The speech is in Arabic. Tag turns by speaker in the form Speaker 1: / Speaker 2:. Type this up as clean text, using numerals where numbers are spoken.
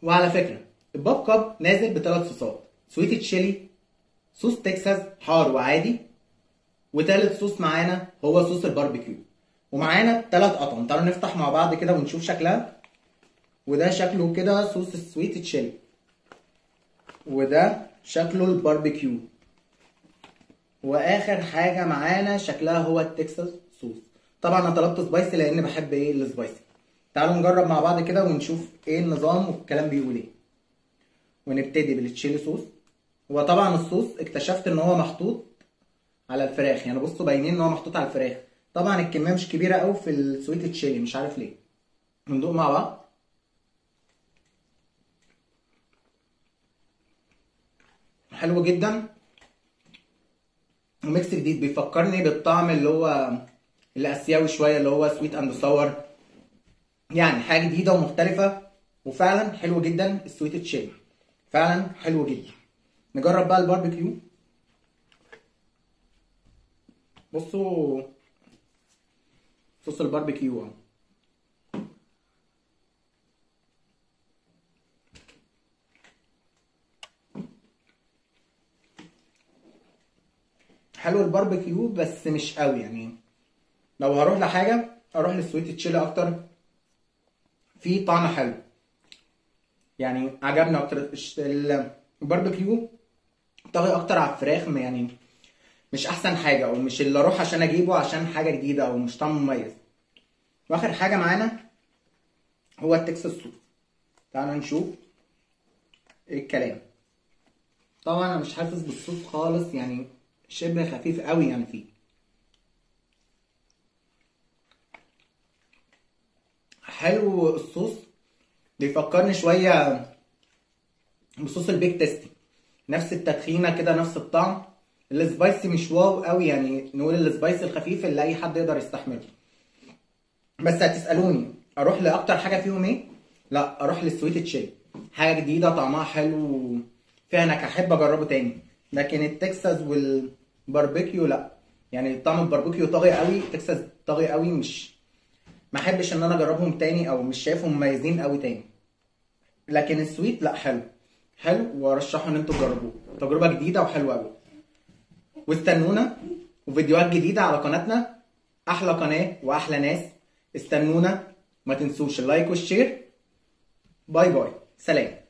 Speaker 1: وعلى فكره الباب كاب نازل بثلاث صوصات: سويت تشيلي، صوص تكساس حار وعادي، وتالت صوص معانا هو صوص الباربيكيو. ومعانا ثلاث اطعم، تعالوا نفتح مع بعض كده ونشوف شكلها. وده شكله كده صوص السويت تشيلي، وده شكله الباربيكيو، واخر حاجه معانا شكلها هو التكساس صوص. طبعا انا طلبت سبايسي لان بحب السبايسي. تعالوا نجرب مع بعض كده ونشوف ايه النظام والكلام بيقول ايه. ونبتدي بالتشيلي صوص. هو طبعا الصوص اكتشفت ان هو محطوط على الفراخ، يعني بصوا باينين ان هو محطوط على الفراخ. طبعا الكميه مش كبيره قوي في السويت تشيلي، مش عارف ليه. ندوق مع بعض. حلو جدا وميكس جديد، بيفكرني بالطعم اللي هو الاسيوي شويه، اللي هو سويت اند ساور، يعني حاجه جديده ومختلفه. وفعلا حلو جدا السويت تشيلي، فعلا حلو جدا. نجرب بقى الباربيكيو. بصوا صوص الباربيكيو اهو. حلو الباربيكيو بس مش قوي، يعني لو هروح لحاجه اروح للسويت تشيلي اكتر، في طعم حلو يعني عجبني اكتر. الباربيكيو طاغي اكتر على الفراخ، يعني مش احسن حاجه، او مش اللي اروح عشان اجيبه عشان حاجه جديده او مش طعم مميز. واخر حاجه معانا هو التكساس صوص. تعالوا نشوف ايه الكلام. طبعا انا مش حاسس بالصوص خالص، يعني شبه خفيف قوي يعني فيه. حلو الصوص، بيفكرني شويه بصوص البيك تيستي، نفس التدخينه كده نفس الطعم. السبايسي مش واو قوي، يعني نقول السبايسي الخفيف اللي اي حد يقدر يستحمله. بس هتسالوني اروح لاكتر حاجه فيهم ايه؟ لا، اروح للسويت تشيلي، حاجه جديده طعمها حلو فيها انك احب اجربه تاني. لكن التكساس والباربيكيو لا، يعني طعم الباربيكيو طاغي قوي، التكساس طاغي قوي، مش ما احبش ان انا اجربهم تاني، او مش شايفهم مميزين قوي تاني. لكن السويت لا، حلو حلو، وارشحه ان انتوا تجربوه، تجربه جديده وحلوه قوي. واستنونا وفيديوهات جديده على قناتنا، احلى قناه واحلى ناس. استنونا، ما تنسوش اللايك والشير. باي باي، سلام.